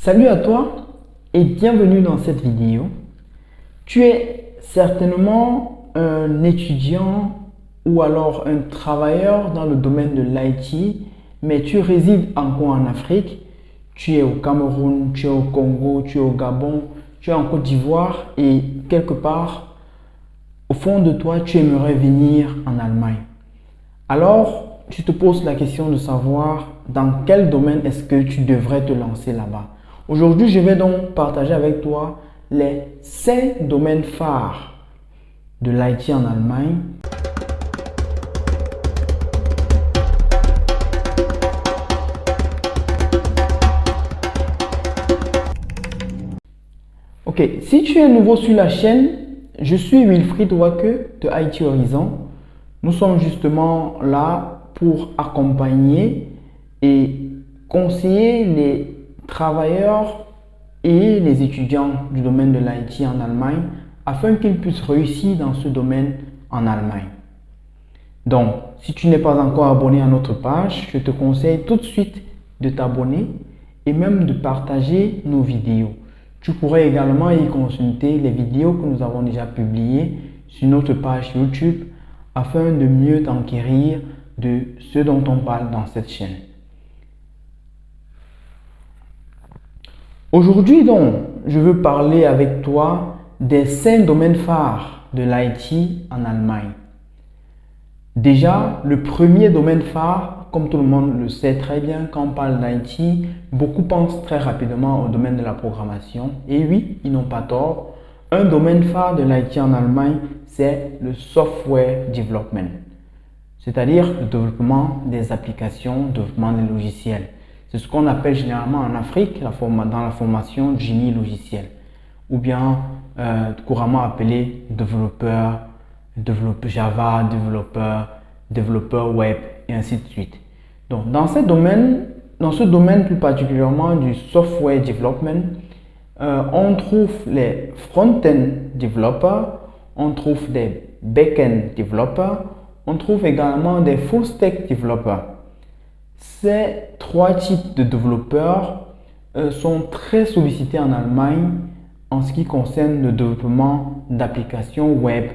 Salut à toi et bienvenue dans cette vidéo. Tu es certainement un étudiant ou alors un travailleur dans le domaine de l'IT, mais tu résides encore en Afrique. Tu es au Cameroun, tu es au Congo, tu es au Gabon, tu es en Côte d'Ivoire et quelque part, au fond de toi, tu aimerais venir en Allemagne. Alors, tu te poses la question de savoir dans quel domaine est-ce que tu devrais te lancer là-bas. Aujourd'hui, je vais donc partager avec toi les 5 domaines phares de l'IT en Allemagne. Ok, si tu es nouveau sur la chaîne, je suis Wilfried Wacke de IT Horizon. Nous sommes justement là pour accompagner et conseiller les travailleurs et les étudiants du domaine de l'IT en Allemagne afin qu'ils puissent réussir dans ce domaine en Allemagne. Donc, si tu n'es pas encore abonné à notre page, je te conseille tout de suite de t'abonner et même de partager nos vidéos. Tu pourrais également y consulter les vidéos que nous avons déjà publiées sur notre page YouTube afin de mieux t'enquérir de ce dont on parle dans cette chaîne. Aujourd'hui donc, je veux parler avec toi des 5 domaines phares de l'IT en Allemagne. Déjà, le premier domaine phare, comme tout le monde le sait très bien, quand on parle d'IT, beaucoup pensent très rapidement au domaine de la programmation. Et oui, ils n'ont pas tort. Un domaine phare de l'IT en Allemagne, c'est le software development, c'est-à-dire le développement des applications, le développement des logiciels. C'est ce qu'on appelle généralement en Afrique dans la formation génie logiciel, ou bien couramment appelé développeur Java, développeur web et ainsi de suite. Donc dans ce domaine plus particulièrement du software development, on trouve les front-end developers, on trouve des back-end developers, on trouve également des full-stack developers. Ces 3 types de développeurs sont très sollicités en Allemagne en ce qui concerne le développement d'applications web,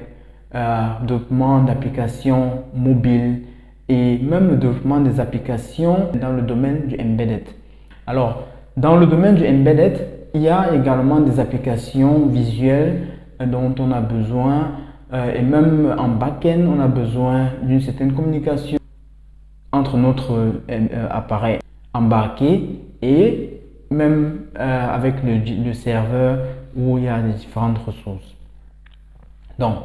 développement d'applications mobiles et même le développement des applications dans le domaine du embedded. Alors, dans le domaine du embedded, il y a également des applications visuelles dont on a besoin et même en back-end, on a besoin d'une certaine communication entre notre appareil embarqué et même avec le serveur où il y a des différentes ressources. Donc,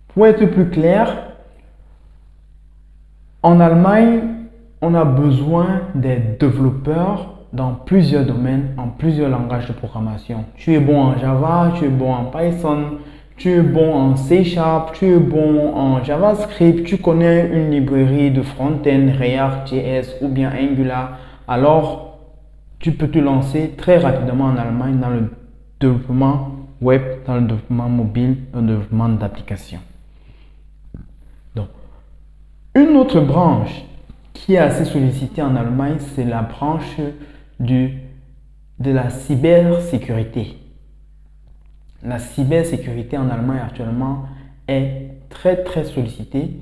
pour être plus clair, en Allemagne, on a besoin des développeurs dans plusieurs domaines, en plusieurs langages de programmation. Tu es bon en Java, tu es bon en Python, tu es bon en C#, tu es bon en JavaScript, tu connais une librairie de front-end, React.js ou bien Angular, alors tu peux te lancer très rapidement en Allemagne dans le développement web, dans le développement mobile, dans le développement d'applications. Donc, une autre branche qui est assez sollicitée en Allemagne, c'est la branche de la cybersécurité. La cybersécurité en Allemagne actuellement est très sollicitée,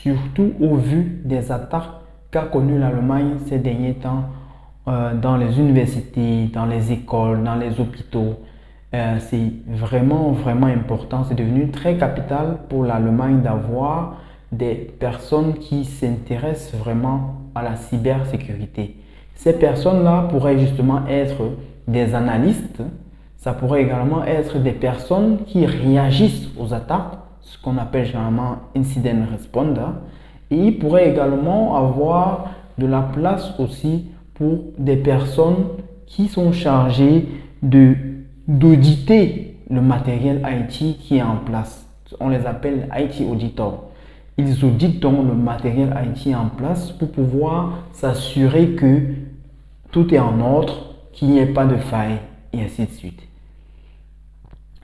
surtout au vu des attaques qu'a connues l'Allemagne ces derniers temps dans les universités, dans les écoles, dans les hôpitaux. C'est vraiment important, c'est devenu très capital pour l'Allemagne d'avoir des personnes qui s'intéressent vraiment à la cybersécurité. Ces personnes-là pourraient justement être des analystes. Ça pourrait également être des personnes qui réagissent aux attaques, ce qu'on appelle généralement incident responder. Et il pourrait également avoir de la place aussi pour des personnes qui sont chargées d'auditer le matériel IT qui est en place. On les appelle IT auditors. Ils auditent donc le matériel IT en place pour pouvoir s'assurer que tout est en ordre, qu'il n'y ait pas de faille et ainsi de suite.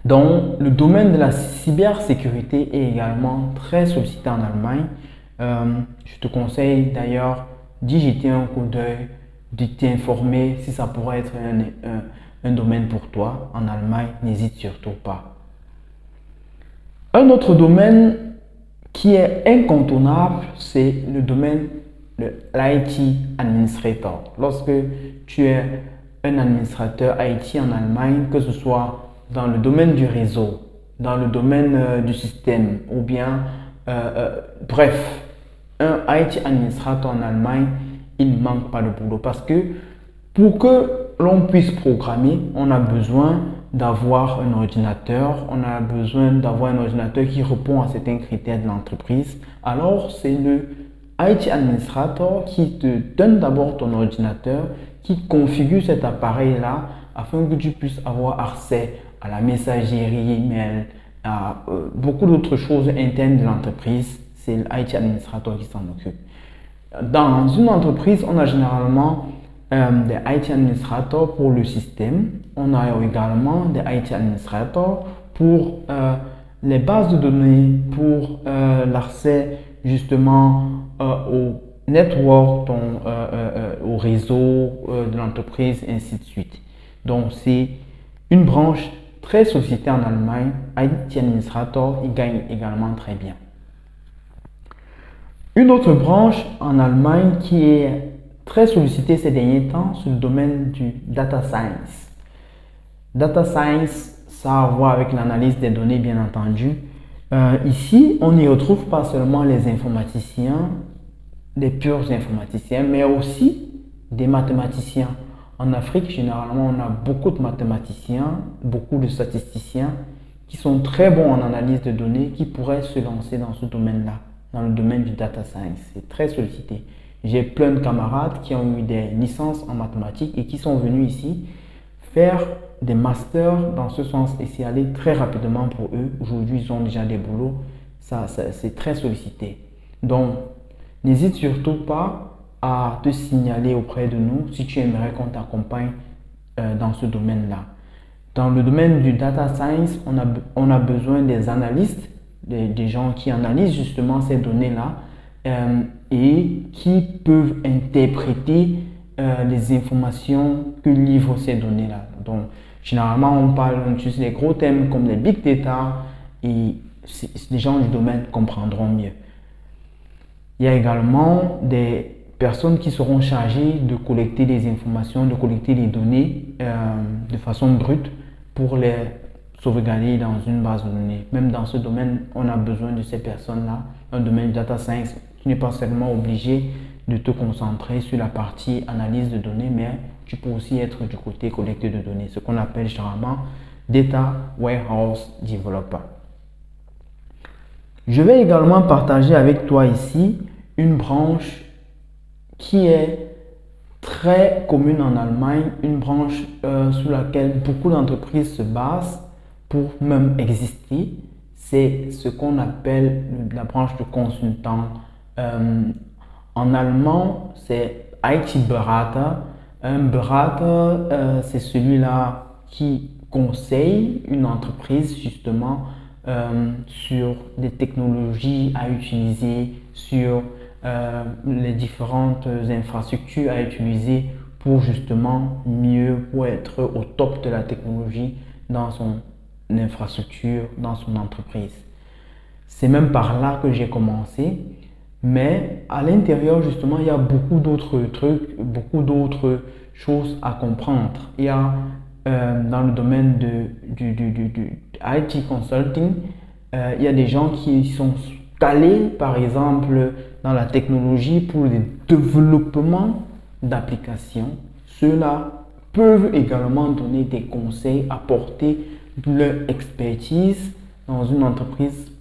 Donc, le domaine de la cybersécurité est également très sollicité en Allemagne. Je te conseille d'ailleurs d'y jeter un coup d'œil de t'informer si ça pourrait être un domaine pour toi en Allemagne, n'hésite surtout pas. Un autre domaine qui est incontournable, c'est le domaine de l'IT administrator. Lorsque tu es un administrateur IT en Allemagne, que ce soit dans le domaine du réseau, dans le domaine du système, ou bien, bref, un IT administrateur en Allemagne, il ne manque pas de boulot parce que pour que l'on puisse programmer, on a besoin d'avoir un ordinateur, on a besoin d'avoir un ordinateur qui répond à certains critères de l'entreprise. Alors, c'est le IT Administrator qui te donne d'abord ton ordinateur, qui configure cet appareil-là afin que tu puisses avoir accès à la messagerie email, à beaucoup d'autres choses internes de l'entreprise. C'est l'IT Administrator qui s'en occupe. Dans une entreprise, on a généralement des IT administrators pour le système. On a également des IT administrators pour les bases de données, pour l'accès justement au network, au réseau de l'entreprise, ainsi de suite. Donc, c'est une branche très sollicitée en Allemagne. IT administrator, il gagne également très bien. Une autre branche en Allemagne qui est très sollicitée ces derniers temps, c'est le domaine du data science. Data science, ça a à voir avec l'analyse des données, bien entendu. Ici, on n'y retrouve pas seulement les informaticiens, des purs informaticiens, mais aussi des mathématiciens. En Afrique, généralement, on a beaucoup de mathématiciens, beaucoup de statisticiens qui sont très bons en analyse de données, qui pourraient se lancer dans ce domaine-là, dans le domaine du data science. C'est très sollicité. J'ai plein de camarades qui ont eu des licences en mathématiques et qui sont venus ici faire des masters dans ce sens et c'est allé très rapidement pour eux. Aujourd'hui, ils ont déjà des boulots. C'est très sollicité. Donc, n'hésite surtout pas à te signaler auprès de nous si tu aimerais qu'on t'accompagne dans ce domaine-là. Dans le domaine du data science, on a besoin des analystes, des gens qui analysent justement ces données-là et qui peuvent interpréter les informations que livrent ces données-là. Donc, généralement, on utilise les gros thèmes comme les big data et les gens du domaine comprendront mieux. Il y a également des personnes qui seront chargées de collecter des informations, de collecter les données de façon brute pour les sauvegarder dans une base de données. Même dans ce domaine, on a besoin de ces personnes-là. Un domaine de data science, tu n'es pas seulement obligé de te concentrer sur la partie analyse de données, mais tu peux aussi être du côté collecte de données, ce qu'on appelle généralement Data Warehouse Developer. Je vais également partager avec toi ici une branche qui est très commune en Allemagne, une branche sur laquelle beaucoup d'entreprises se basent pour même exister. C'est ce qu'on appelle la branche de consultant. En allemand, c'est IT-Berater. Un Berater, c'est celui-là qui conseille une entreprise justement sur des technologies à utiliser, sur les différentes infrastructures à utiliser pour justement pour être au top de la technologie dans son infrastructure, dans son entreprise. C'est même par là que j'ai commencé, mais à l'intérieur justement, il y a beaucoup d'autres trucs, beaucoup d'autres choses à comprendre. Il y a dans le domaine du IT consulting, il y a des gens qui sont calés, par exemple, dans la technologie pour le développement d'applications. Ceux-là peuvent également donner des conseils, apporter leur expertise dans une entreprise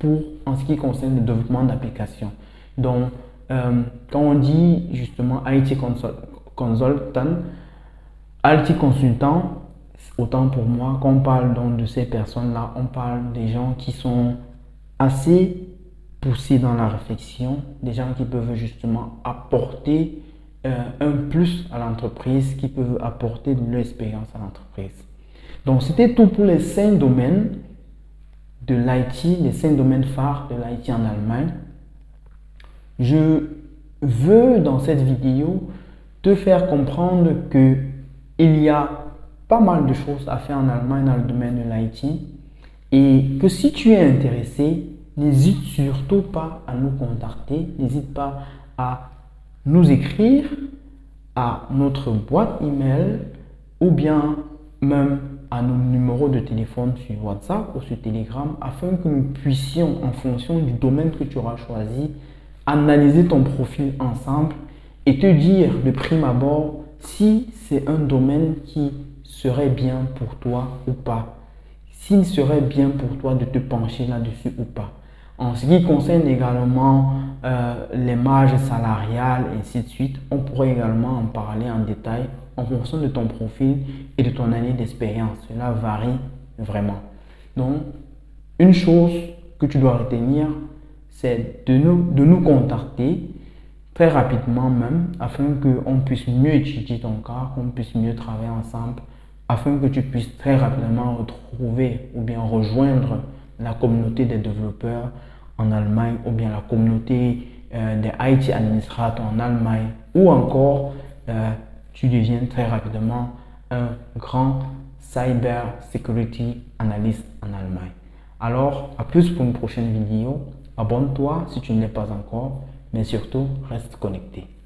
en ce qui concerne le développement d'applications. Donc, quand on dit justement IT consultant, autant pour moi, quand on parle donc de ces personnes-là, on parle des gens qui sont assez poussés dans la réflexion, des gens qui peuvent justement apporter un plus à l'entreprise, qui peuvent apporter de l'expérience à l'entreprise. Donc, c'était tout pour les 5 domaines de l'IT, les 5 domaines phares de l'IT en Allemagne. Je veux dans cette vidéo te faire comprendre que il y a pas mal de choses à faire en Allemagne dans le domaine de l'IT et que si tu es intéressé, n'hésite surtout pas à nous contacter, n'hésite pas à nous écrire à notre boîte email ou bien même à nos numéros de téléphone sur WhatsApp ou sur Telegram afin que nous puissions, en fonction du domaine que tu auras choisi, analyser ton profil ensemble et te dire de prime abord si c'est un domaine qui serait bien pour toi ou pas. S'il serait bien pour toi de te pencher là-dessus ou pas. En ce qui concerne également les marges salariales et ainsi de suite, on pourrait également en parler en détail en fonction de ton profil et de ton année d'expérience. Cela varie vraiment. Donc, une chose que tu dois retenir, c'est de nous contacter très rapidement même, afin qu'on puisse mieux étudier ton cas, qu'on puisse mieux travailler ensemble, afin que tu puisses très rapidement retrouver ou bien rejoindre la communauté des développeurs en Allemagne ou bien la communauté des IT administrateurs en Allemagne ou encore tu deviens très rapidement un grand cyber security analyst en Allemagne. Alors, à plus pour une prochaine vidéo. Abonne-toi si tu ne l'es pas encore, mais surtout, reste connecté.